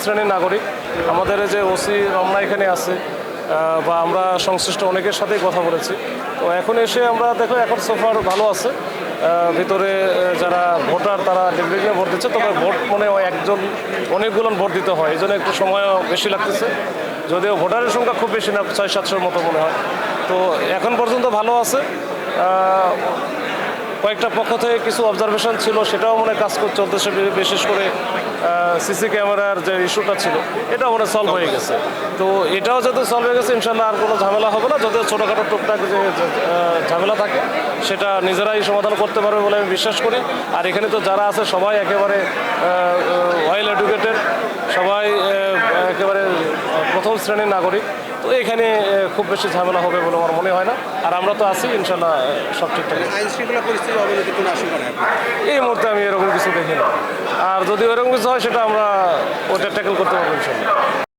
শ্রেণীর নাগরিক। আমাদের যে ওসি রমনা এখানে আছে বা আমরা সংশ্লিষ্ট অনেকের সাথেই কথা বলেছি। তো এখন এসে আমরা দেখো এখন সোফার ভালো আছে। ভিতরে যারা ভোটার তারা নির্বিঘ্নে ভোট দিচ্ছে, তবে ভোট মনে হয় একজন অনেকগুলো ভোট দিতে হয়, এই জন্য একটু সময়ও বেশি লাগতেছে। যদিও ভোটারের সংখ্যা খুব বেশি না, 600-700 মতো মনে হয়। তো এখন পর্যন্ত ভালো আছে। কয়েকটা পক্ষ থেকে কিছু অবজারভেশন ছিল, সেটাও মনে কাজ চলতেছে। বিশেষ করে সিসি ক্যামেরার যে ইস্যুটা ছিল এটাও মনে সলভ হয়ে গেছে। তো এটাও যেহেতু সলভ হয়ে গেছে, ইনশাল্লাহ আর কোনো ঝামেলা হবে না। যদিও ছোটোখাটো টুকটাক যে ঝামেলা থাকে সেটা নিজেরাই সমাধান করতে পারবে বলে আমি বিশ্বাস করি। আর এখানে তো যারা আছে সবাই একেবারে ওয়েল এডুকেটেড, সবাই একেবারে প্রথম শ্রেণীর নাগরিক। তো এখানে খুব বেশি ঝামেলা হবে বলে আমার মনে হয় না। আর আমরা তো আছি, ইনশাল্লাহ সব ঠিকঠাক। আইন শৃঙ্খলা পরিস্থিতি অবনতি কোনো আশঙ্কা নেই এই মুহূর্তে আমি এরকম কিছু দেখি না। আর যদি এরকম কিছু হয় সেটা আমরা ওটা ট্যাকেল করতে পারবো ইনশাল্লাহ।